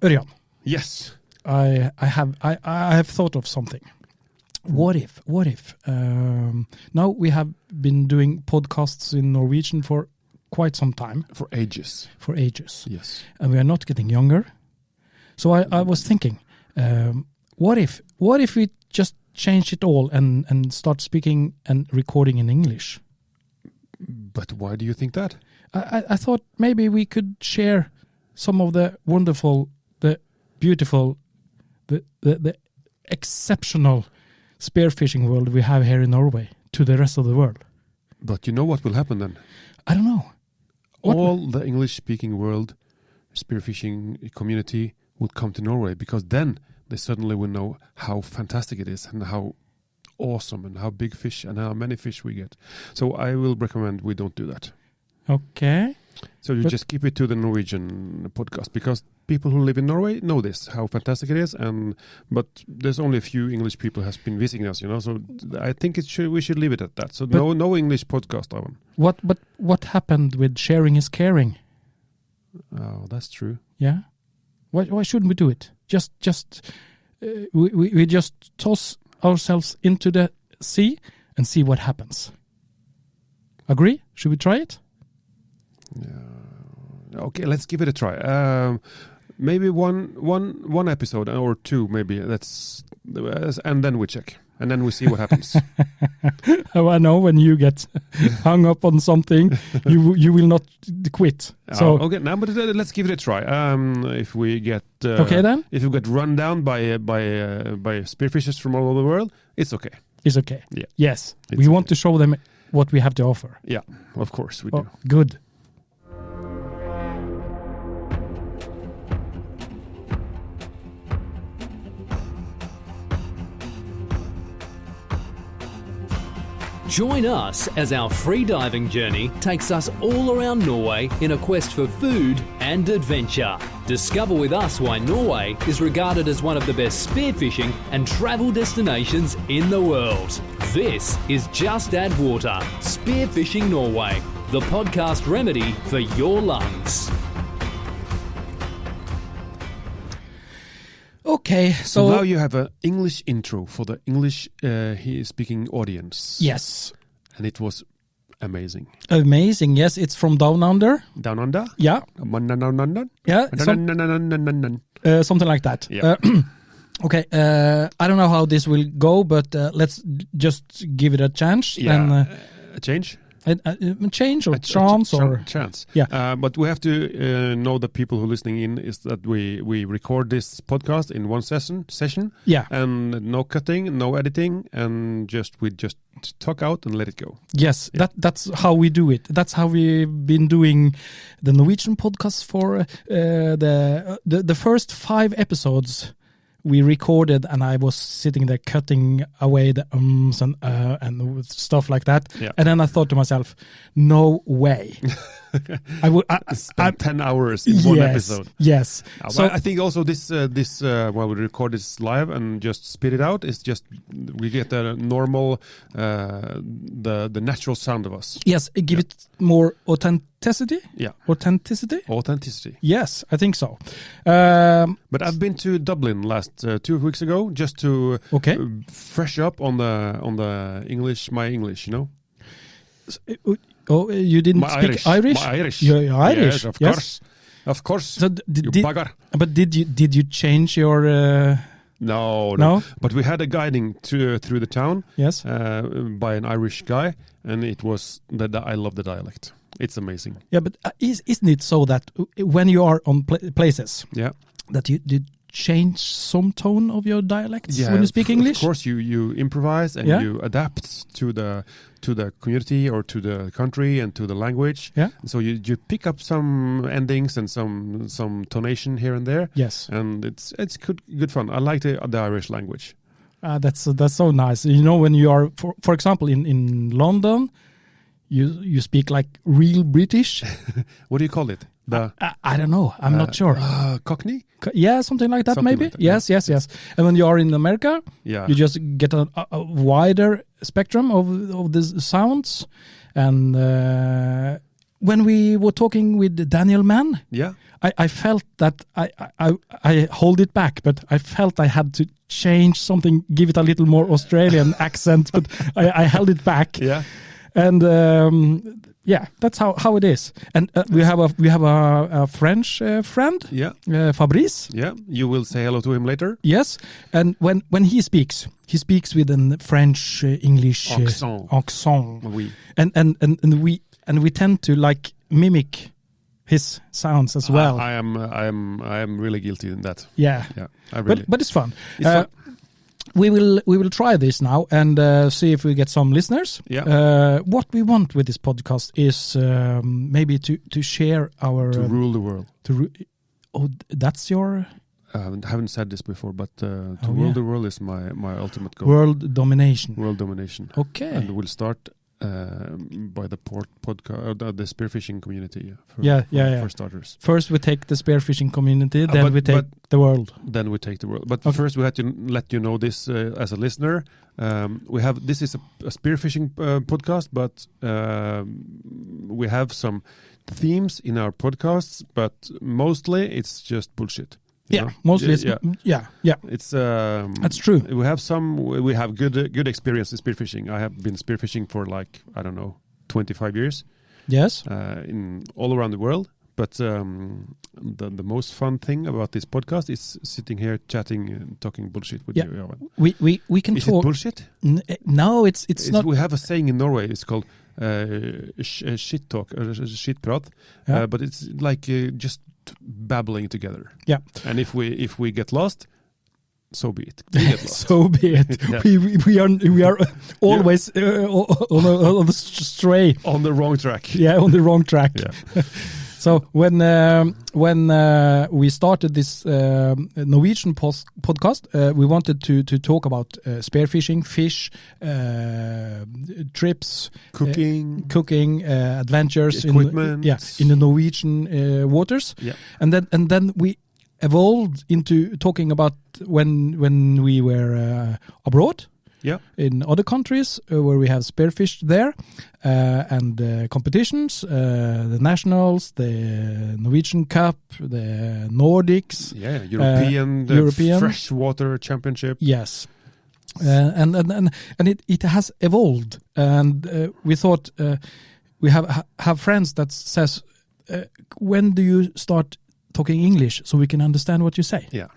Ørjan. Yes. I have thought of something. What if? Now we have been doing podcasts in Norwegian for quite some time. For ages. Yes. And we are not getting younger. So I was thinking, what if we just change it all and start speaking and recording in English? But why do you think that? I thought maybe we could share some of the wonderful, the beautiful, the exceptional spearfishing world we have here in Norway to the rest of the world. But you know what will happen then? I don't know. All the English-speaking world spearfishing community will come to Norway, because then they suddenly will know how fantastic it is and how awesome and how big fish and how many fish we get. So I will recommend we don't do that. Okay. So you just keep it to the Norwegian podcast, because people who live in Norway know this, how fantastic it is. But there's only a few English people has been visiting us, So I think we should leave it at that. So no English podcast, Ørjan. What happened with sharing is caring? Oh, that's true. Yeah. Why shouldn't we do it? We just toss ourselves into the sea and see what happens. Agree? Should we try it? Okay, let's give it a try. Maybe one episode or two, maybe. And then we check, and then we see what happens. Oh, I know when you get hung up on something, you will not quit. So okay, now but let's give it a try. If we get okay, then if we get run down by spearfishers from all over the world, it's okay. It's okay. Yeah. Yes, we want to show them what we have to offer. Yeah, of course we do. Good. Join us as our free diving journey takes us all around Norway in a quest for food and adventure. Discover with us why Norway is regarded as one of the best spearfishing and travel destinations in the world. This is Just Add Water, Spearfishing Norway, the podcast remedy for your lungs. Okay, so now you have an English intro for the English-speaking audience. Yes. And it was amazing. Amazing, yes. It's from Down Under. Down Under? Yeah. Yeah. Something like that. Yeah. Okay, I don't know how this will go, but let's just give it a chance. Yeah. And, a change? A change or chance or chance. Yeah. But we have to know the people who are listening in is that we record this podcast in one session. Yeah. And no cutting, no editing, and we just talk out and let it go. Yes, yeah. That's how we do it. That's how we've been doing the Norwegian podcast for the first 5 episodes. We recorded, and I was sitting there cutting away the and stuff like that. Yeah. And then I thought to myself, no way. I spent 10 hours in one episode. Yes. So I think also this while we record this live and just spit it out, is just we get the normal, the natural sound of us. Yes, give it more authenticity. Yeah. Authenticity. Yes, I think so. But I've been to Dublin last 2 weeks ago just to fresh up on the English, my English, Oh, you didn't speak Irish? My Irish. You're Irish. Yes, of course. So but did you change your? No. But we had a guiding through the town. Yes. By an Irish guy, and it was that I love the dialect. It's amazing. Yeah, but isn't it so that when you are on places, that you did change some tone of your dialects when you speak English? Of course, you improvise and you adapt to the community or to the country and to the language. Yeah. So you pick up some endings and some tonation here and there. Yes. And it's good fun. I like the Irish language. That's so nice. When you are, for example, in London, you speak like real British. What do you call it? I don't know. I'm not sure. Cockney? Yeah, something like that, something maybe. Like that, yes. And when you are in America, you just get a wider spectrum of the sounds. And when we were talking with Daniel Mann, Yeah. I felt that I hold it back, but I felt I had to change something, give it a little more Australian accent, but I held it back. Yeah. And that's how it is. And we have a French friend, Yeah. Fabrice. Yeah. You will say hello to him later. Yes, and when he speaks with a French English accent. Oui. And we tend to like mimic his sounds as well. I am really guilty in that. Yeah. Yeah. I really. But it's fun. It's fun. We will try this now and see if we get some listeners. Yeah. What we want with this podcast is maybe to share our To rule the world. That's your I haven't said this before, but to rule the world is my ultimate goal. world domination. World domination. Okay. And we'll start by the podcast, the spearfishing community. For starters. First we take the spearfishing community, then we take the world. Then we take the world. But Okay. first we had to let you know this as a listener. This is a spearfishing podcast, but we have some themes in our podcasts, but mostly it's just bullshit. You know? Mostly it's It's that's true. We have good experience in spearfishing. I have been spearfishing for 25 years. Yes. In all around the world. But the most fun thing about this podcast is sitting here chatting and talking bullshit with you. Ørjan. We can Is talk. it bullshit? No, it's not. We have a saying in Norway. It's called shit talk or shit prat. Yeah. But it's like just babbling together. Yeah. And if we get lost, so be it. We get lost. So be it. Yeah. We are always on the stray. On the wrong track. Yeah, on the wrong track. Yeah. So when we started this Norwegian podcast, we wanted to talk about spearfishing, fish, trips, cooking, adventures, equipment, in the Norwegian waters, and then we evolved into talking about when we were abroad. Yeah, in other countries where we have spearfished there, and competitions, the nationals, the Norwegian Cup, the Nordics, European freshwater championship. Yes, and it has evolved, and we thought we have friends that says, when do you start talking English so we can understand what you say? Yeah,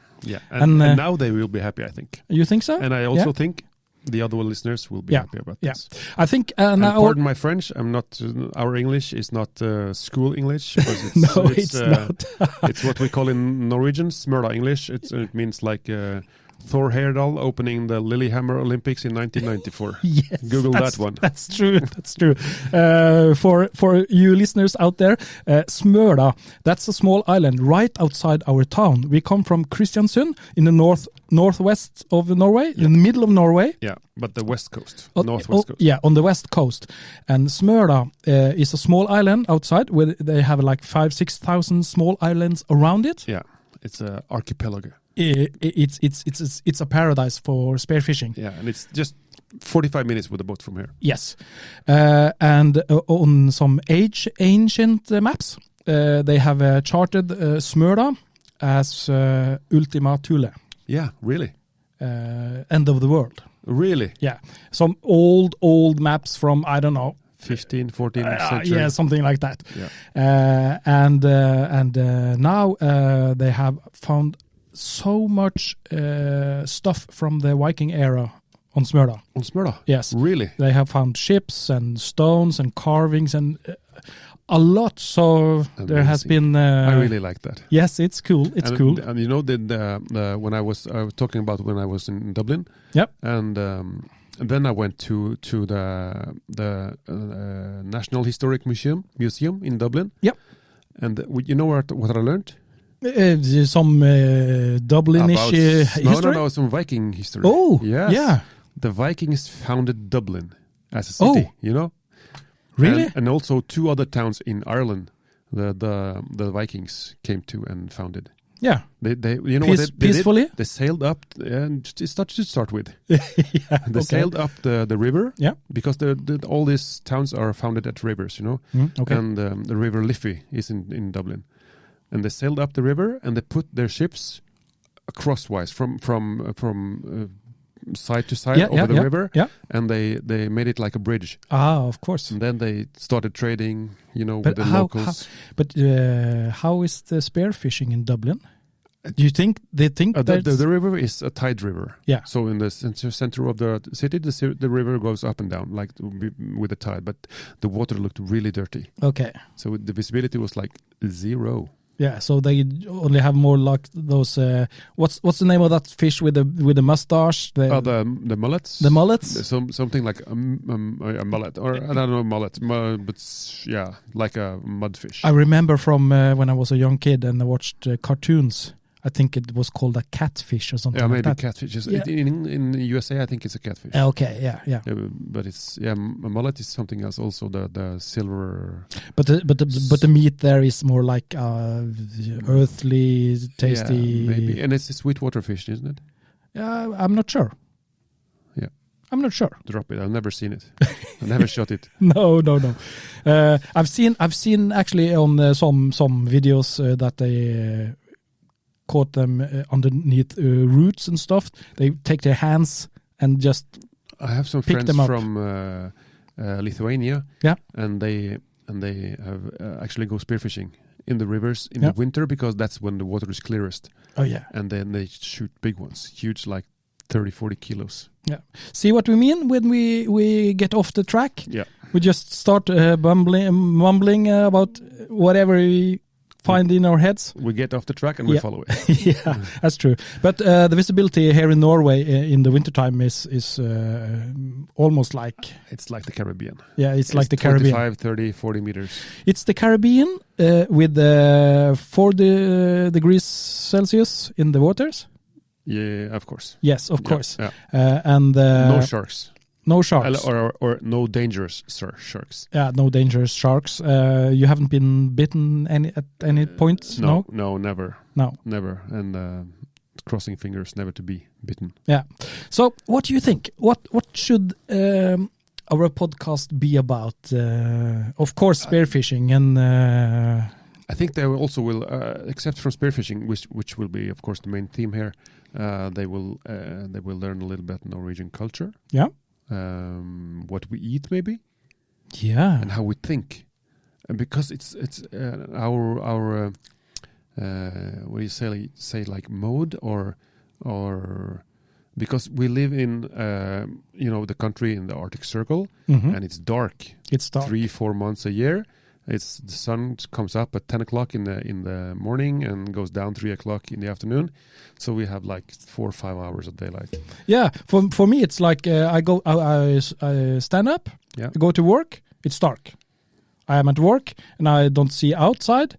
and now they will be happy, I think. You think so? And I also think the other listeners will be happy about this. I think. And pardon my French. I'm not. Our English is not school English. It's not. It's what we call in Norwegian Smøla English. It means like Thor Heyerdahl opening the Lillehammer Olympics in 1994. Yes, Google that one. That's true. That's true. For you listeners out there, Smøla, that's a small island right outside our town. We come from Kristiansund in the northwest of Norway, in the middle of Norway. Yeah, but the west coast, northwest coast. Yeah, on the west coast. And Smøla is a small island outside where they have like 5,000-6,000 small islands around it. Yeah, it's an archipelago. It's a paradise for spearfishing. Yeah, and it's just 45 minutes with a boat from here. Yes, and on some ancient maps, they have charted Smøla as Ultima Thule. Yeah, really. End of the world. Really? Yeah, some old maps from, I don't know, 15th, 14th century. Yeah, something like that. Yeah. And now they have found so much stuff from the Viking era on Smøla. On Smøla? Yes. Really? They have found ships and stones and carvings and a lot. So there has been. I really like that. Yes, it's cool. It's cool. And you know, when I was talking about when I was in Dublin. Yep. And then I went to the National Historic Museum in Dublin. Yep. And you know what I learned? Some Dublinish history? No, some Viking history. Oh, yes. Yeah. The Vikings founded Dublin as a city, you know? Really? And also two other towns in Ireland the Vikings came to and founded. Yeah. They you know what they peacefully? did? They sailed up, and it's not to start with. Yeah, They sailed up the river, Yeah. because all these towns are founded at rivers, you know. Okay. And the river Liffey is in Dublin, and they sailed up the river and they put their ships crosswise from side to side over the river, and they made it like a bridge. Of course. And then they started trading, you know, with the locals. How is the spearfishing in Dublin? Do you think the river is a tide river? Yeah. So in the center of the city, the river goes up and down like with the tide, but the water looked really dirty. Okay. So the visibility was like zero. Yeah, so they only have more like those. What's the name of that fish with the mustache? The mullets. The mullets. Something like a mullet, or I don't know mullet, but yeah, like a mudfish. I remember from when I was a young kid and I watched cartoons. I think it was called a catfish or something. Yeah, like maybe that. catfish. Yeah. In the USA, I think it's a catfish. Okay, yeah. But it's a mullet is something else. Also, the silver. But the meat there is more like earthly, tasty. Yeah, maybe, and it's a sweetwater fish, isn't it? Yeah, I'm not sure. Yeah, I'm not sure. Drop it. I've never seen it. I never shot it. No. I've seen actually on some videos that they. Caught them underneath roots and stuff. They take their hands and just I have some pick friends them up. from Lithuania. Yeah, and they have actually go spearfishing in the rivers in Yeah. the winter, because that's when the water is clearest. Oh yeah. And then they shoot big ones, huge, like 30-40 kilos. Yeah. See what we mean when we get off the track? Yeah. We just start mumbling about whatever we find in our heads. We get off the track and we follow it. Yeah, that's true. But the visibility here in Norway in the wintertime is almost like... It's like the Caribbean. Yeah, it's like the Caribbean. 25, 30, 40 meters. It's the Caribbean with 40 degrees Celsius in the waters. Yeah, of course. Yes, of course. Yeah. And no sharks. No sharks. Or no dangerous sharks. Yeah, no dangerous sharks. You haven't been bitten at any point? No, never. No. Never. And crossing fingers, never to be bitten. Yeah. So what do you think? What should our podcast be about? Of course, spearfishing and... I think they also will, except from spearfishing, which will be, of course, the main theme here. They will learn a little bit Norwegian culture. Yeah. What we eat, maybe. Yeah. And how we think, and because it's our what do you say like mode or because we live in the country in the Arctic Circle, and it's dark. It's dark. 3-4 months a year. The sun comes up at 10 o'clock in the morning and goes down 3 o'clock in the afternoon. So we have like 4 or 5 hours of daylight. Yeah, for me it's like I stand up, go to work, it's dark. I am at work and I don't see outside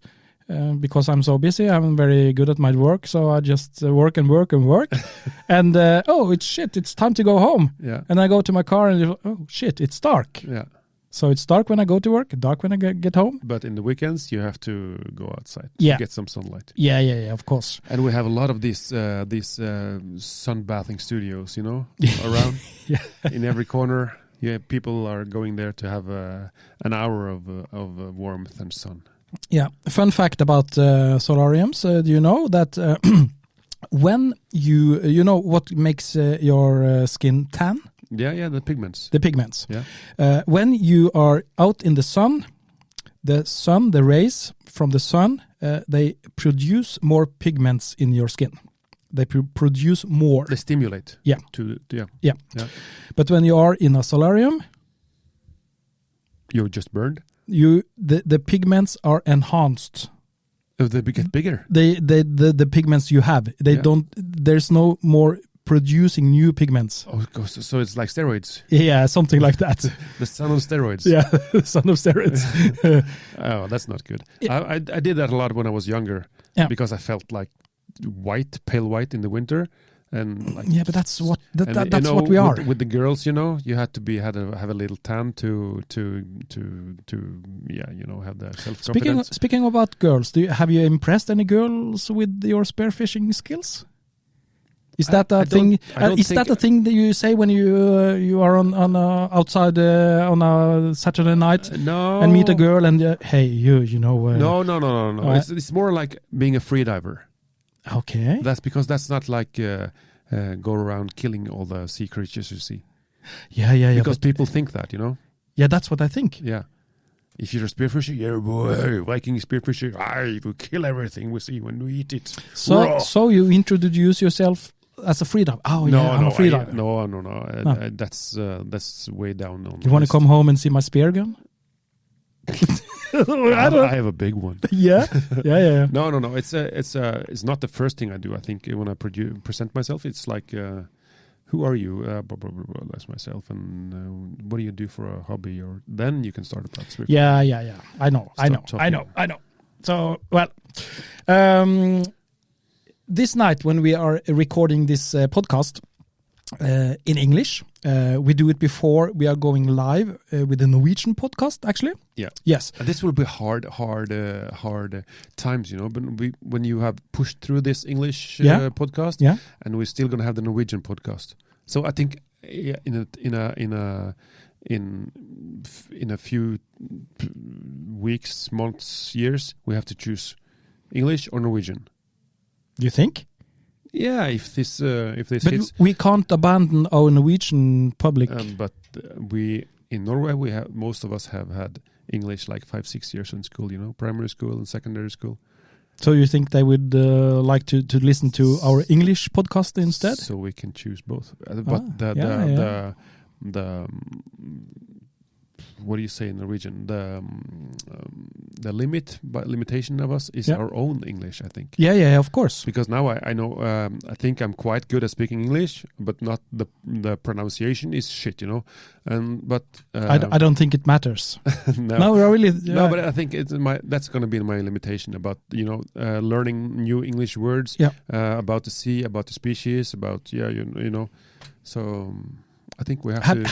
because I'm so busy. I'm very good at my work, so I just work and work and work. And it's time to go home. Yeah. And I go to my car and it's dark. Yeah. So it's dark when I go to work, dark when I get home. But in the weekends, you have to go outside to get some sunlight. Yeah, of course. And we have a lot of these sunbathing studios, around. Yeah. In every corner. Yeah, people are going there to have an hour of warmth and sun. Yeah. Fun fact about solariums. Do you know that when you know what makes your skin tan? Yeah, the pigments. The pigments. Yeah. When you are out in the rays from the sun, they produce more pigments in your skin. They produce more. They stimulate. Yeah. Yeah. But when you are in a solarium, you're just burned. The pigments are enhanced. Oh, they get bigger. The pigments you have, there's no more producing new pigments. Oh, so it's like steroids. Yeah, something like that. The sun of steroids. Yeah, the sun of steroids. Oh, that's not good. Yeah. I did that a lot when I was younger because I felt like pale white in the winter. and like Yeah, but that's what and, that's what we are. with the girls. You had to have a little tan to have the self confidence. Speaking about girls, have you impressed any girls with your spearfishing skills? Is that a thing? Is that a thing that you say when you are on outside on a Saturday night and meet a girl and hey you know? No. It's more like being a freediver. Okay. That's because that's not like go around killing all the sea creatures you see. Yeah. Because people think that, Yeah, that's what I think. Yeah. If you're a spearfisher, yeah, boy, Viking spearfisher, we kill everything we see when we eat it. So you introduce yourself as a freediver. Oh, I'm a freediver. No. That's way down on. You want to come home and see my spear gun? I have a big one. Yeah. No. It's not the first thing I do. I think when I present myself, it's like, who are you? Blah, blah, blah, blah, that's myself. And what do you do for a hobby? Or then you can start about spearfishing. Yeah. I know. So, well, this night when we are recording this podcast in English, we do it before we are going live with the Norwegian podcast, actually. Yeah. Yes. And this will be hard times, But when you have pushed through this English podcast, and we're still going to have the Norwegian podcast. So I think in a few weeks, months, years, we have to choose English or Norwegian. Do you think? Yeah, if this but hits. We can't abandon our Norwegian public. But we in Norway most of us have had English like 5-6 years in school, primary school and secondary school. So you think they would like to listen to our English podcast instead? So we can choose both. But the what do you say in Norwegian? The limitation of us is our own English, I think. Yeah, of course. Because now I know I think I'm quite good at speaking English, but not the pronunciation is shit, But I don't think it matters. No, really. No, but I think that's going to be my limitation about learning new English words about the sea, about the species, about So. I think we have to.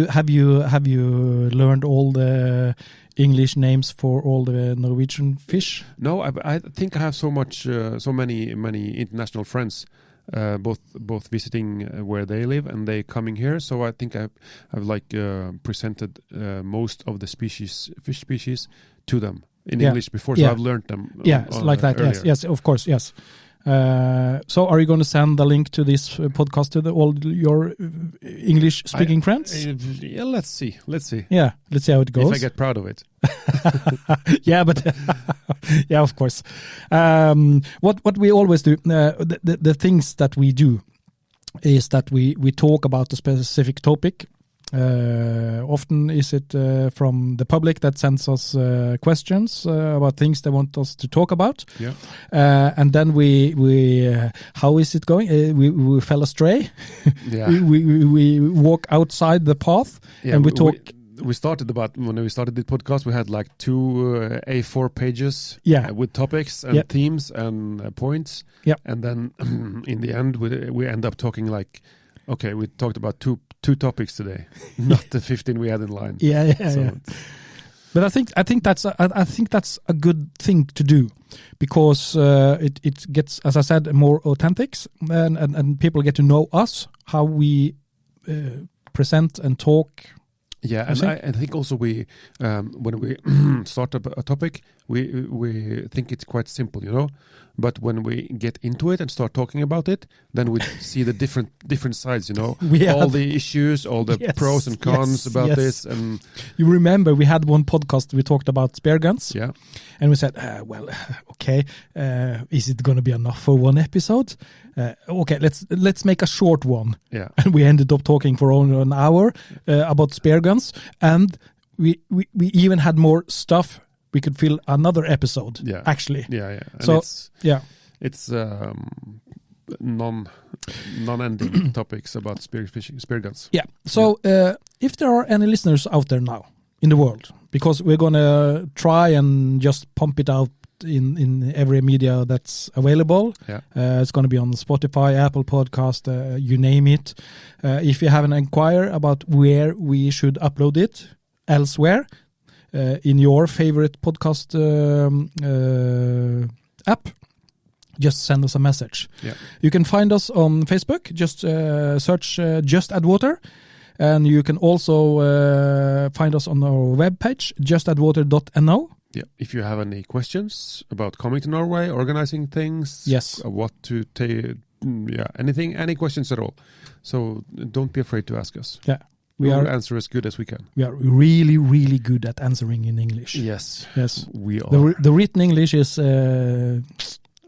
Have you learned all the English names for all the Norwegian fish? No, I think I have so many international friends, both visiting where they live and they coming here. So I think I've presented most of the fish species to them in English before. So I've learned them. Like that. Earlier. Yes, of course. Yes. So are you going to send the link to this podcast to all your English-speaking friends? Yeah, let's see. Yeah, let's see how it goes. If I get proud of it. Yeah, but yeah, of course. What we always do, the things that we do is that we talk about a specific topic. Often is it from the public that sends us questions about things they want us to talk about. Yeah. And then we how is it going? We fell astray. Yeah. we walk outside the path and we talk. We started when we started the podcast, we had like 2 A4 pages with topics and themes and points. Yeah. And then in the end, we end up talking like, okay, we talked about two topics today, not the 15 we had in line. Yeah. But I think that's a good thing to do, because it gets, as I said, more authentic, and people get to know us, how we present and talk. Yeah, and I think also we when we start a topic, we think it's quite simple, But when we get into it and start talking about it, then we see the different sides, all the issues, all the pros and cons about this. And you remember we had one podcast we talked about spear guns. Yeah, and we said, okay, is it going to be enough for one episode? Okay, let's make a short one. Yeah, and we ended up talking for only an hour about spear guns, and we even had more stuff. We could fill another episode. Yeah, actually. Yeah. And so it's non-ending topics about spear guns. Yeah. So if there are any listeners out there now in the world, because we're gonna try and just pump it out in every media that's available. Yeah. It's going to be on Spotify, Apple Podcast, you name it. If you have an inquiry about where we should upload it elsewhere, in your favorite podcast app, just send us a message. Yeah. You can find us on Facebook. Just search Just Add Water. And you can also find us on our webpage, justaddwater.no. Yeah. If you have any questions about coming to Norway, organizing things, Yes. What to take, any questions at all. So don't be afraid to ask us. Yeah. We We will are answer as good as we can. we are really, really good at answering in English. Yes. Yes. We are. The written English is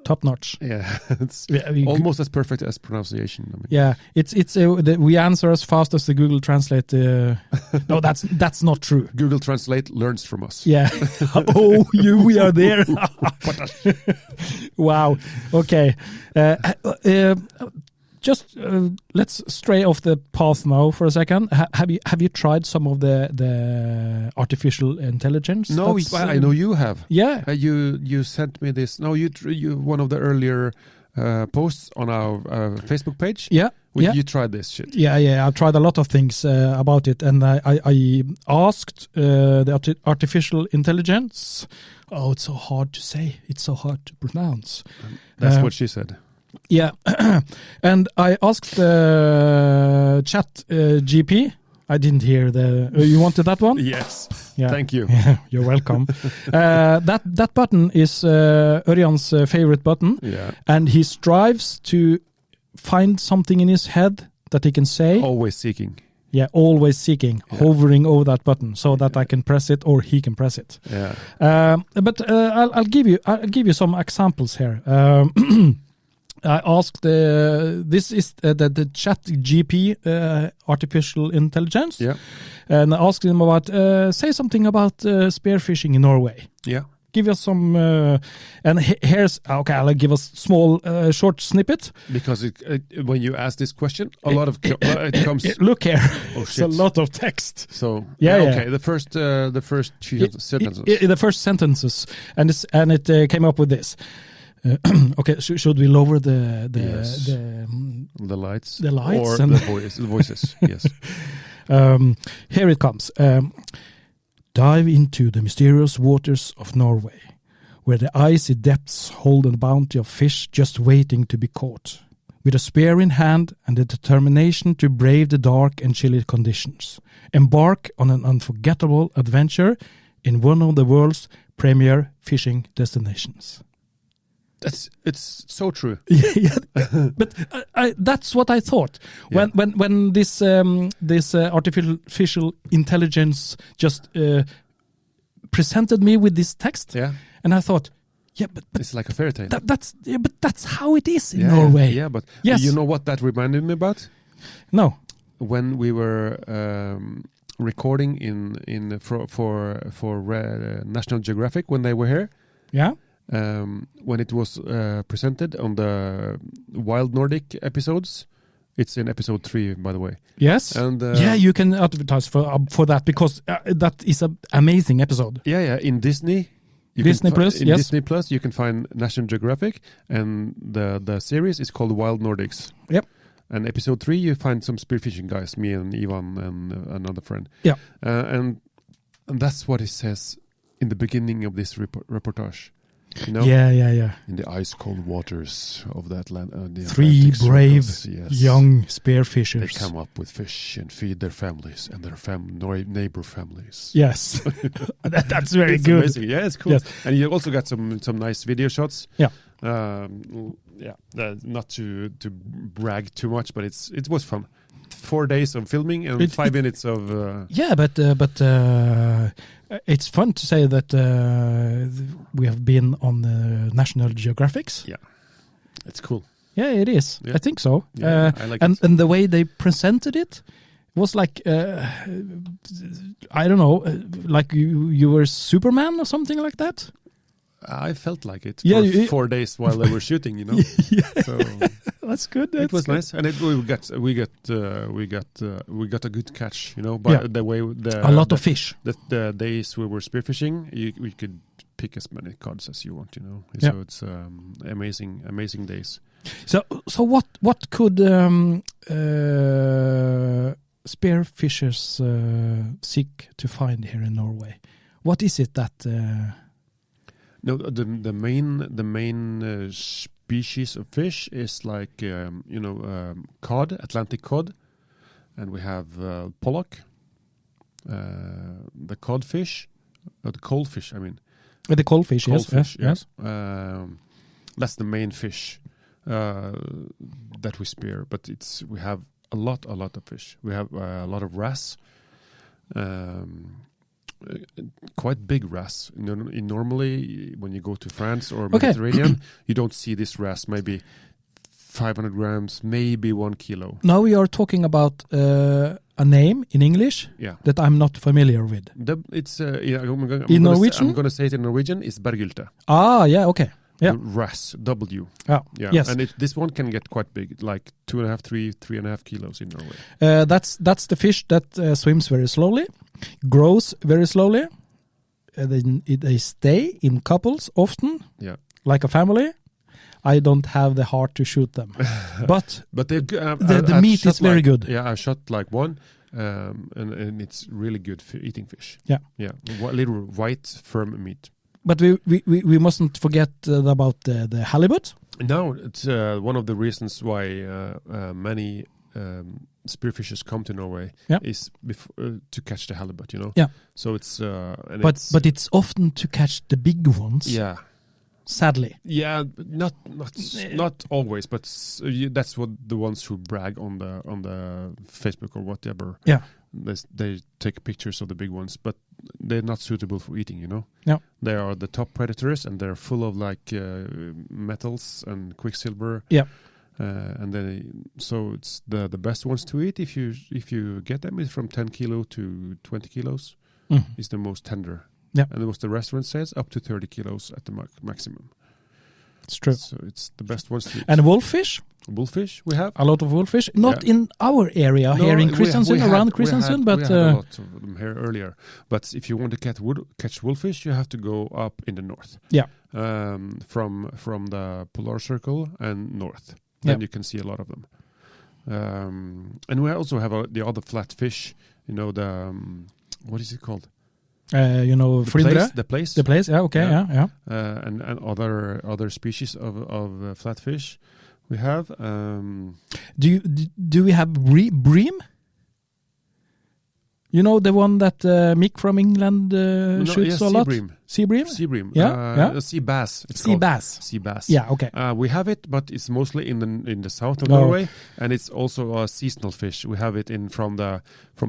top notch. Yeah. It's We- almost as perfect as pronunciation. I mean. Yeah, we answer as fast as the Google Translate. No, that's not true. Google Translate learns from us. Yeah. We are there. Wow. Okay. Just let's stray off the path now for a second. Have you tried some of the artificial intelligence? No, I know you have. Yeah. You sent me this. No, you one of the earlier posts on our Facebook page. Yeah. Yeah. You tried this shit. Yeah. I've tried a lot of things about it, and I asked the artificial intelligence. Oh, it's so hard to say. It's so hard to pronounce. That's what she said. Yeah, and I asked Chat GP. I didn't hear the. You wanted that one? Yes. Yeah. Thank you. You're welcome. That button is Ørjan's favorite button, Yeah. and he strives to find something in his head that he can say. Always seeking. Yeah, always seeking, hovering over that button so that I can press it or he can press it. Yeah. But I'll give you some examples here. I asked, this is the Chat GP artificial intelligence. Yeah. And I asked him about, say something about spearfishing in Norway. Yeah. Give us some, and here's, okay, I'll give us small, short snippet. Because when you ask this question, a lot of it comes. Look here, Oh, it's a lot of text. So Yeah. okay. The first few sentences. The first sentences, and it came up with this. Okay, should we lower the Yes. the lights, the lights or and- the voices. Yes. Here it comes. Dive into the mysterious waters of Norway, where the icy depths hold a bounty of fish just waiting to be caught. With a spear in hand and the determination to brave the dark and chilly conditions, embark on an unforgettable adventure in one of the world's premier fishing destinations. It's so true. Yeah, but that's what I thought when this artificial intelligence just presented me with this text, Yeah. and I thought, yeah, but It's like a fairy tale. that's how it is in Yeah, Norway. Yeah, but Yes. you know what that reminded me about? No. When we were recording for National Geographic when they were here. Yeah. When it was presented on the Wild Nordic episodes. It's in episode 3, by the way. Yes. And yeah, you can advertise for that because that is an amazing episode. Yeah. In Disney. Disney Plus, in yes. Disney Plus, you can find National Geographic, and the series is called Wild Nordics. Yep. And episode 3, you find some spearfishing guys, me and Ivan and another friend. Yeah. And that's what it says in the beginning of this reportage. You know? Yeah. In the ice-cold waters of the Atlantic. 3 brave yes. young They spearfishers. come up with fish and feed their families and their neighbor families. Yes. That's very It's good. amazing. Yeah, it's cool. Yes. And you also got some nice video shots. Yeah. Not to brag too much, but it was fun. 4 days of filming and 5 minutes of. Yeah, but it's fun to say that we have been on National Geographics. Yeah, it's cool. Yeah, it is. Yeah. I think so. Yeah, I like it. And the way they presented it was like, I don't know, like you were Superman or something like that. I felt like it Yeah, for 4 days while they were shooting, you know. So That's good. it was good. nice, and we got a good catch, you know. By the way, A lot of fish. The days we were spearfishing, we could pick as many cards as you want, Yeah. So it's amazing days. So what could spearfishers seek to find here in Norway? What is it that? No, the main species of fish is like cod, Atlantic cod, and we have pollock, the codfish, the coalfish. I mean, The coalfish, coalfish, yes. That's the main fish that we spear. But we have a lot of fish. We have a lot of wrasse. Quite big wrasse. Normally, when you go to France or Mediterranean, you don't see this wrasse. Maybe 500 grams, maybe 1 kilo. Now we are talking about a name in English that I'm not familiar with. In Norwegian? I'm going to say it in Norwegian. It's bergylte. Ah, yeah, okay. Yeah. Wrasse, W. Yeah. Yes. And this one can get quite big, like 3.5 kilos in Norway. That's the fish that swims very slowly, grows very slowly. They stay in couples often, like a family. I don't have the heart to shoot them, but the meat is very good. Yeah, I shot like one, and it's really good for eating fish. Yeah. Little white, firm meat. But we mustn't forget about the halibut. No, it's one of the reasons why many spearfishers come to Norway is to catch the halibut. Yeah. So it's but it's often to catch the big ones. Yeah. Sadly. Yeah, not always, but that's what the ones who brag on the Facebook or whatever. Yeah. They take pictures of the big ones, but they're not suitable for eating, Yeah. They are the top predators, and they're full of like metals and quicksilver. Yeah. And so it's the best ones to eat if you get them is from 10 kilo to 20 kilos. Is the most tender. Yeah. And what the restaurant says, up to 30 kilos at the maximum. It's true. So it's the best ones to eat. And wolfish? Wolfish, we have. A lot of wolfish. Not in our area here in Kristiansund, around Kristiansund, but... We had a lot of them here earlier. But if you want to catch wolfish, you have to go up in the north. Yeah. From the polar circle and north. Then you can see a lot of them. And we also have the other flat fish, what is it called? Flyndre? The place. The place, yeah, okay, yeah. And other species of flatfish we have. Do we have bream? The one that Mick from England shoots a lot? Sea bream? Sea bream. Yeah. Sea bass. Sea bass. Sea bass. Yeah, okay. We have it, but it's mostly in the south of Norway, and it's also a seasonal fish. We have it from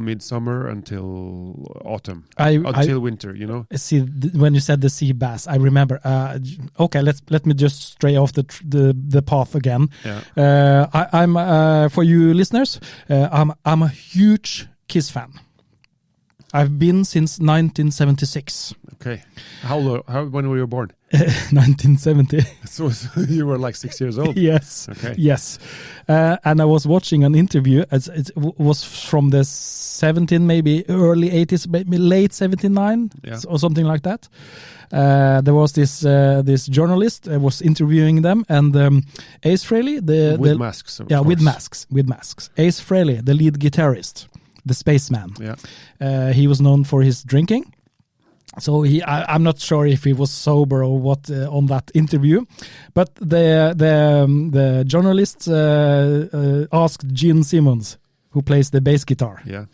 midsummer until autumn, until winter. See, when you said the sea bass, I remember. Okay, let me just stray off the path again. Yeah. I'm for you listeners. I'm a huge Kiss fan. I've been since 1976. Okay. When were you born? 1970. So you were like 6 years old? Yes. Okay. Yes. And I was watching an interview. It was from the maybe early 80s, maybe late 79 or something like that. There was this journalist was interviewing them, and Ace Frehley, with masks. Yeah, with masks. Ace Frehley, the lead guitarist. The spaceman. Yeah. He was known for his drinking. So I'm not sure if he was sober or what on that interview. But the journalist asked Gene Simmons, who plays the bass guitar. Yeah.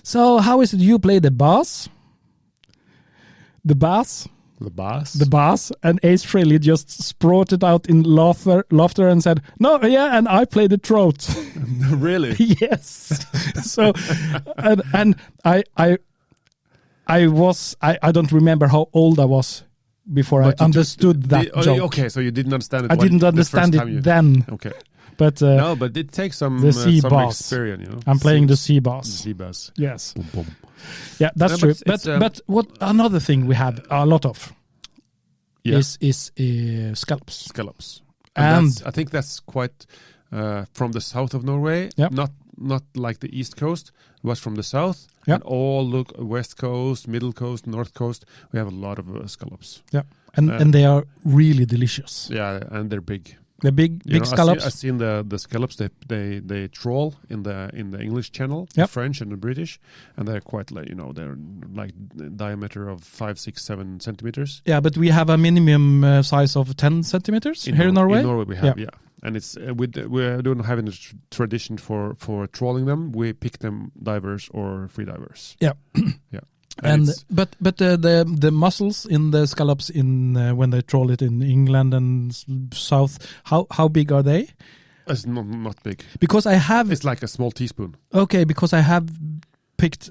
So how is it you play the bass? The bass? The bass? The bass. And Ace Frehley just sprouted out in laughter and said, "No, yeah, and I play the throat." Really? Yes. So, and I don't remember how old I was before I understood that joke. Okay, so you didn't understand it. I didn't understand it then. Okay. But no, but it takes some experience. I'm playing the sea bass. Sea bass. Yes. Boom, boom. Yeah, that's true. But what another thing we have a lot of is scallops. Scallops. And I think that's quite from the south of Norway. Yep. Not like the east coast, but from the south. Yep. And all west coast, middle coast, north coast, we have a lot of scallops. Yeah, And they are really delicious. Yeah, and they're big. They're big scallops. I've seen the scallops. They trawl in the English Channel, the French and the British, and they're quite they're like diameter of 5, 6, 7 centimeters. Yeah, but we have a minimum size of 10 centimeters here in Norway. In Norway we have, and it's we don't have any tradition for trawling them. We pick them divers or free divers. Yeah, yeah. But the mussels in the scallops when they trawl it in England and south, how big are they? It's not big. Because it's like a small teaspoon. Okay, because I have picked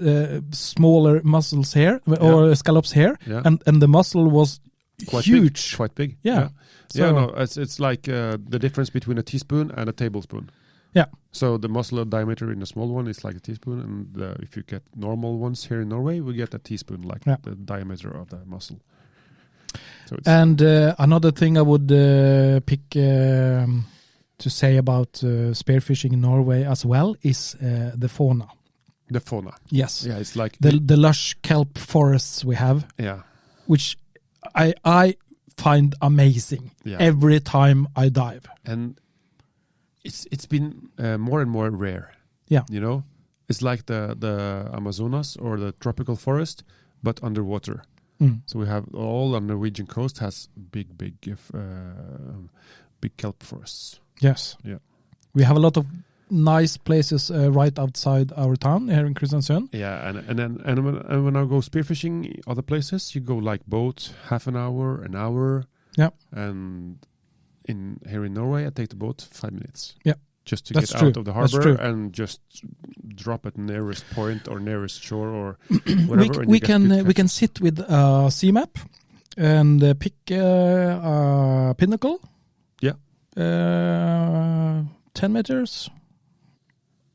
smaller mussels here or scallops here, and the mussel was quite huge, big, quite big. Yeah. So it's like the difference between a teaspoon and a tablespoon. Yeah. So the mussel diameter in the small one is like a teaspoon, and if you get normal ones here in Norway, we get a teaspoon, like the diameter of the mussel. So another thing I would pick to say about spearfishing in Norway as well is the fauna. The fauna. Yes. Yeah, it's like the lush kelp forests we have. Yeah. Which I find amazing every time I dive. And it's been more and more rare. Yeah. It's like the Amazonas or the tropical forest, but underwater. So we have all on the Norwegian coast has big kelp forests. Yes. Yeah. We have a lot of nice places right outside our town here in Kristiansund. Yeah, and when I go spearfishing other places, you go like boat, half an hour. Yeah. And here in Norway, I take the boat 5 minutes. Yeah. Just to get out of the harbor and just drop at nearest point or nearest shore or whatever. we can sit with a sea map and pick a pinnacle. Yeah. 10 meters.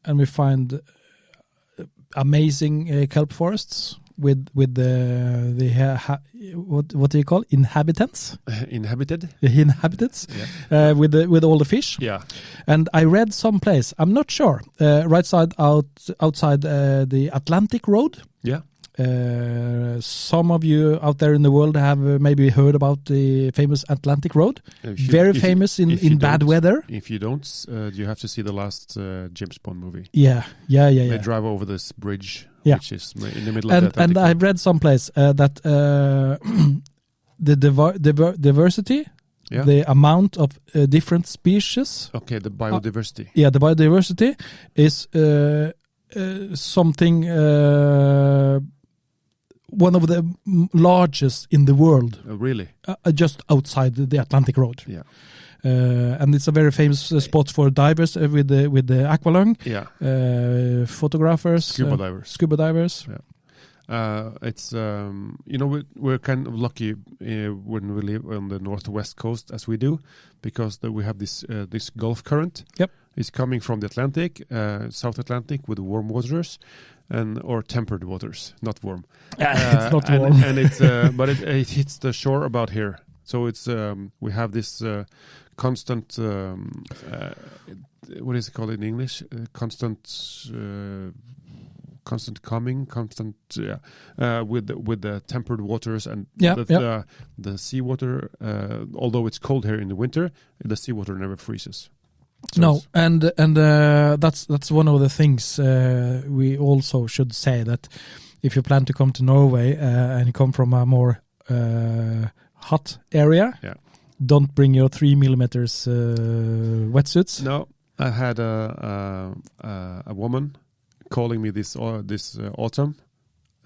And we find amazing kelp forests with what do you call inhabitants? Inhabited. Inhabitants. Yeah. With all the fish. Yeah. And I read someplace, I'm not sure, outside the Atlantic Road. Yeah. Some of you out there in the world have maybe heard about the famous Atlantic Road. Very famous in bad weather. If you don't, you have to see the last James Bond movie. Yeah. They drive over this bridge, which is in the middle of the Atlantic. And I've read someplace that the diversity, the amount of different species. Okay, the biodiversity. The biodiversity is something... one of the largest in the world. Really? Just outside the Atlantic Road. Yeah. And it's a very famous spot for divers with the aqualung. Yeah. Photographers. Scuba divers. Yeah. It's we're kind of lucky when we live on the northwest coast as we do, because we have this Gulf current. Yep. It's coming from the Atlantic, South Atlantic, with warm waters. Or tempered waters, not warm. It's not warm, and it's but it hits the shore about here. So it's we have this constant. What is it called in English? Constant coming, with the tempered waters and the seawater. Although it's cold here in the winter, the seawater never freezes. So no, and that's one of the things we also should say, that if you plan to come to Norway and you come from a more hot area, don't bring your 3 millimeters wetsuits. No, I had a woman calling me this autumn,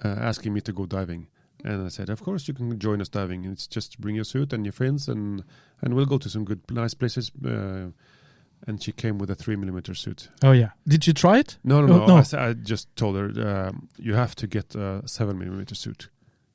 asking me to go diving. And I said, of course, you can join us diving. It's just bring your suit and your fins, and we'll go to some nice places. And she came with a 3 millimeter suit. Oh, yeah. Did you try it? No. I just told her, you have to get a 7 millimeter suit.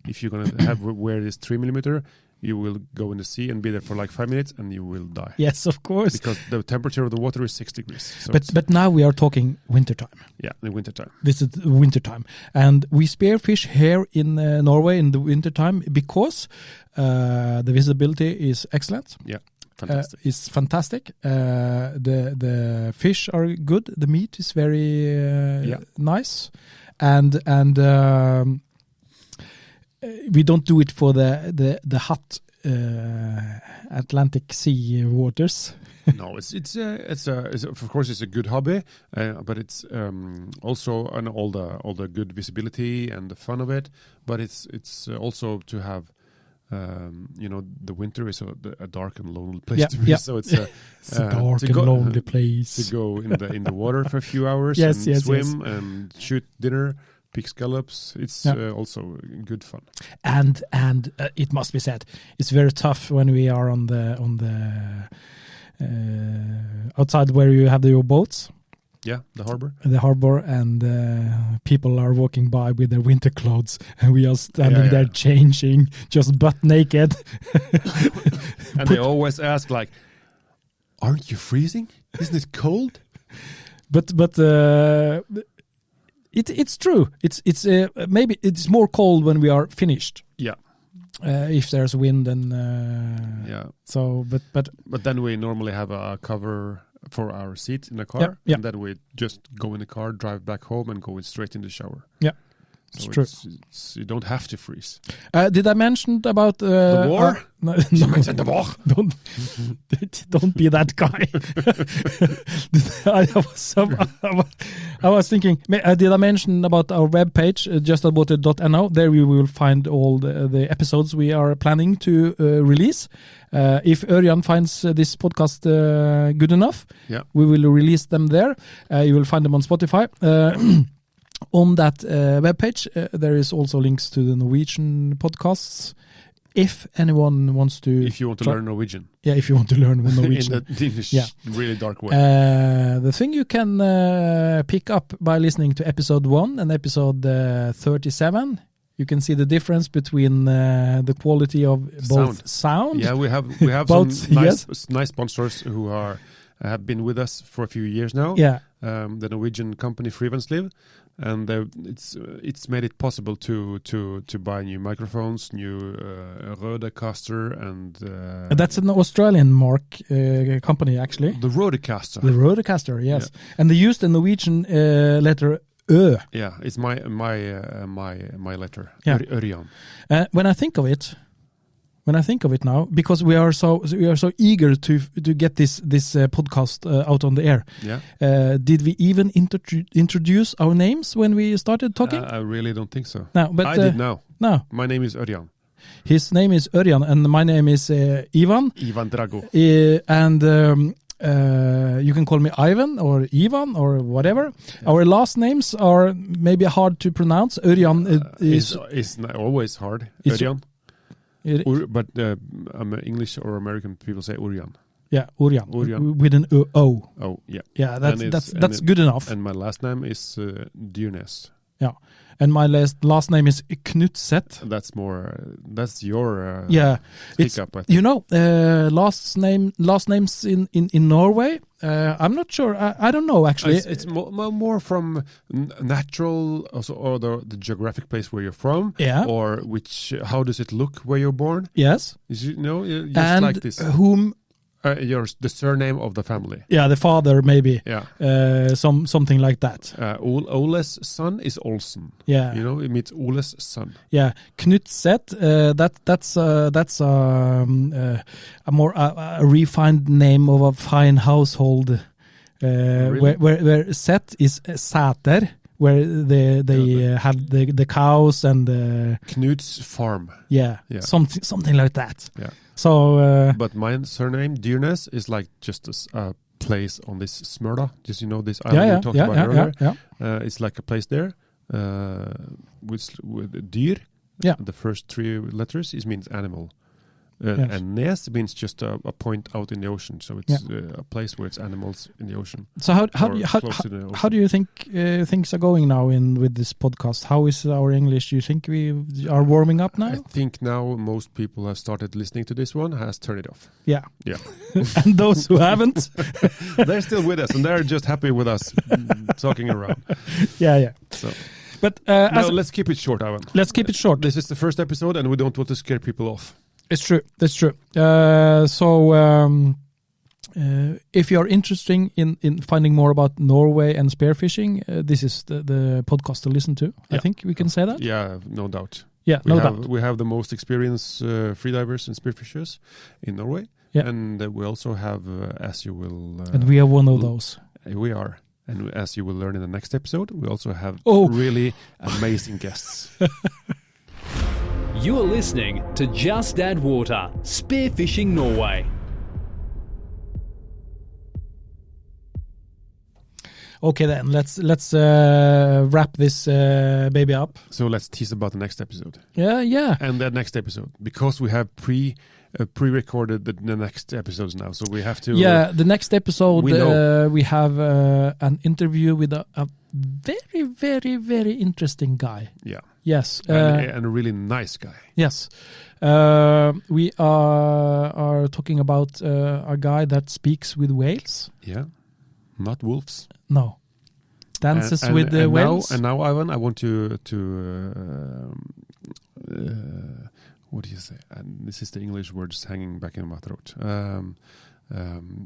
If you're going to wear this 3 millimeter, you will go in the sea and be there for like 5 minutes and you will die. Yes, of course. Because the temperature of the water is 6 degrees. So but now we are talking wintertime. Yeah, the wintertime. This is wintertime. And we spearfish here in Norway in the wintertime because the visibility is excellent. Yeah. Fantastic. It's fantastic. The fish are good. The meat is very nice, and we don't do it for the hot Atlantic Sea waters. No, it's of course it's a good hobby, but it's also and all the good visibility and the fun of it. But it's also to have. The winter is a dark and lonely place to be. So it's a dark and lonely place to go in the water for a few hours and swim and shoot dinner, pick scallops. It's also good fun. And it must be said, it's very tough when we are on the outside where you have your boats. Yeah, the harbor. The harbor, and people are walking by with their winter clothes, and we are standing there changing, just butt naked. And they always ask, like, "Aren't you freezing? Isn't it cold?" But it's true. It's maybe it's more cold when we are finished. Yeah. If there's wind and So, but then we normally have a cover for our seat in the car, and then we just go in the car, drive back home, and go straight in the shower. Yeah, so it's true. You don't have to freeze. Did I mention about the war? No, You mentioned the war. Don't be that guy. I was thinking, did I mention about our webpage, justabout.no? There we will find all the episodes we are planning to release. If Ørjan finds this podcast good enough, we will release them there. You will find them on Spotify. On that webpage, there is also links to the Norwegian podcasts. If anyone wants to... If you want to learn Norwegian. Yeah, if you want to learn Norwegian. In the Danish, really dark way. The thing you can pick up by listening to episode 1 and episode 37, you can see the difference between the quality of both sound. Yeah, we have both, some nice sponsors who have been with us for a few years now. Yeah. The Norwegian company Frivannsliv. And it's made it possible to buy new microphones, new Rodecaster, and that's an Australian company actually. The Rodecaster. The Rodecaster, yes, and they used the Norwegian letter Ø. Yeah, it's my letter. Yeah. Ørjan. When I think of it now, because we are so eager to get this podcast out on the air. Yeah. Did we even introduce our names when we started talking? I really don't think so. No, but I did now. No. My name is Ørjan. His name is Ørjan, and my name is Ivan. Ivan Drago. And you can call me Ivan or Ivan or whatever. Yeah. Our last names are maybe hard to pronounce. Ørjan is always hard. Ørjan. But English or American people say Ørjan. Yeah, Ørjan. With an O. Oh, yeah. Yeah, that's good enough. And my last name is Dyrnes. Yeah, and my last name is Knudseth. That's your hiccup, I think. Last names in Norway. I'm not sure. I don't know actually. It's more from natural, also, or the geographic place where you're from. Yeah. Or how does it look where you're born? Yes. Just and like this. Whom? The surname of the family. Yeah, the father maybe. Yeah. Something like that. Ole's son is Olsen. Yeah. It means Ole's son. Yeah, Knudseth. That's a more refined name of a fine household. Really? Where Seth is Sæter, where they had the cows and Knut's farm. Yeah. Something like that. Yeah. So, but my surname Dyrnes is like just a place on this Smøla. Just this island we talked about earlier. Yeah. It's like a place there with dyr. Yeah. The first 3 letters means animal. Yes. And Nes means just a point out in the ocean, so it's a place where it's animals in the ocean. So how do you think things are going now with this podcast? How is our English? Do you think we are warming up now? I think now most people have started listening to this one, has turned it off. Yeah. And those who haven't, they're still with us, and they're just happy with us talking around. Yeah. So. But let's keep it short, Ivan. Let's keep it short. This is the first episode, and we don't want to scare people off. It's true. That's true. If you are interested in finding more about Norway and spearfishing, this is the podcast to listen to. I think we can say that. Yeah, no doubt. Yeah, no doubt. We have the most experienced freedivers and spearfishers in Norway. Yeah. And we also have, as you will... and we are one of those. We are. And as you will learn in the next episode, we also have Oh. really amazing guests. You are listening to Just Add Water, Spearfishing Norway. Okay, then let's wrap this baby up. So let's tease about the next episode. Yeah. And the next episode. Because we have pre-recorded the next episodes now. So we have to... Yeah, the next episode, we know. we have an interview with a very, very, very interesting guy. Yeah. Yes. And a really nice guy. Yes. We are talking about a guy that speaks with whales. Yeah. Not wolves. No. Dances with the whales. Now, Ivan, I want to what do you say? And this is the English words hanging back in my throat.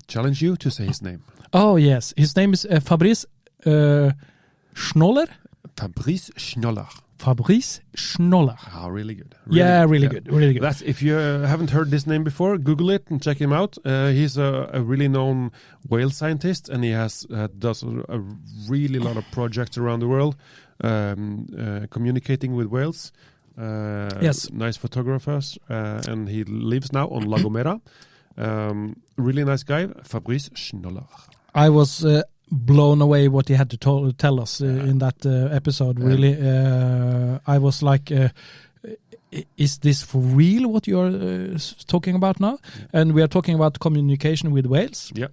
Challenge you to say his name. Oh, yes. His name is Fabrice Schnoller. Fabrice Schnoller. Fabrice Schnoller. Ah, really good. Really good. Really good. That's, if you haven't heard this name before, Google it and check him out. He's a really known whale scientist, and he does a really lot of projects around the world, communicating with whales. Yes. Nice photographers, and he lives now on La Gomera. Really nice guy, Fabrice Schnoller. I was blown away what he had to tell us in that episode. Really, I was like, is this for real what you are talking about now? And we are talking about communication with whales. Yeah.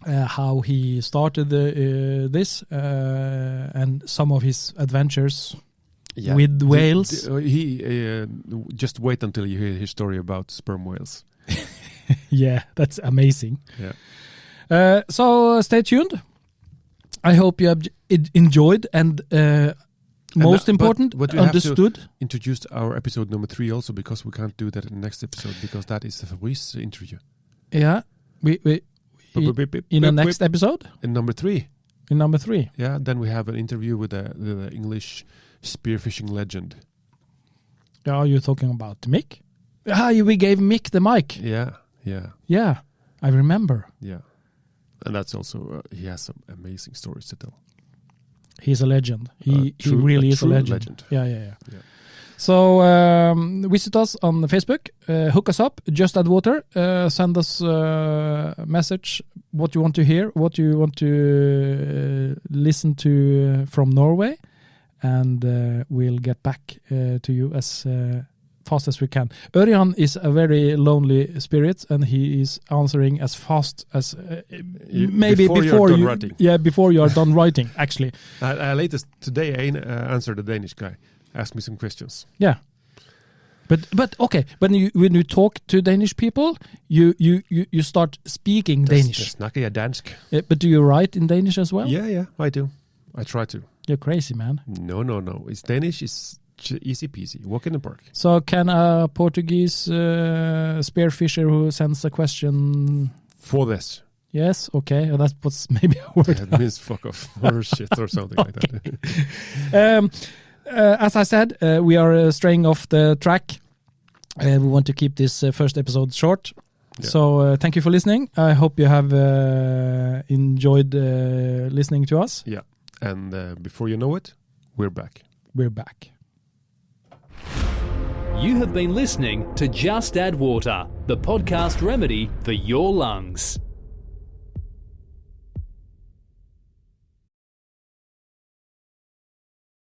How he started this and some of his adventures with whales. He just wait until you hear his story about sperm whales. Yeah, that's amazing. Yeah. So stay tuned. I hope you have enjoyed and most important, but we understood. have to introduce our episode number 3 also, because we can't do that in the next episode, because that is the Fabrice interview. Yeah, we in the next episode. In number 3. In number 3. Yeah, then we have an interview with the English spearfishing legend. Are you talking about Mick? We gave Mick the mic. Yeah. I remember. Yeah. And that's also, he has some amazing stories to tell. He's a legend. He really is a legend. Yeah. So visit us on Facebook, hook us up, Just Add Water, send us a message, what you want to hear, what you want to listen to from Norway, and we'll get back to you as fast as we can. Ørjan is a very lonely spirit, and he is answering as fast as maybe before you're done writing. Yeah, before you are done writing, actually. Latest today, I answered the Danish guy. Asked me some questions. Yeah, but okay. When you talk to Danish people, you start speaking Danish. Snakker jeg dansk. But do you write in Danish as well? Yeah, I do. I try to. You're crazy, man. No. It's Danish. It's easy peasy. Walk in the park. So can a Portuguese spearfisher who sends a question for this? Yes, okay. That was maybe a word. It means fuck off or shit or something like that. As I said, we are straying off the track. We want to keep this first episode short. Yeah. So thank you for listening. I hope you have enjoyed listening to us. Yeah. And before you know it, we're back. We're back. You have been listening to Just Add Water, the podcast remedy for your lungs.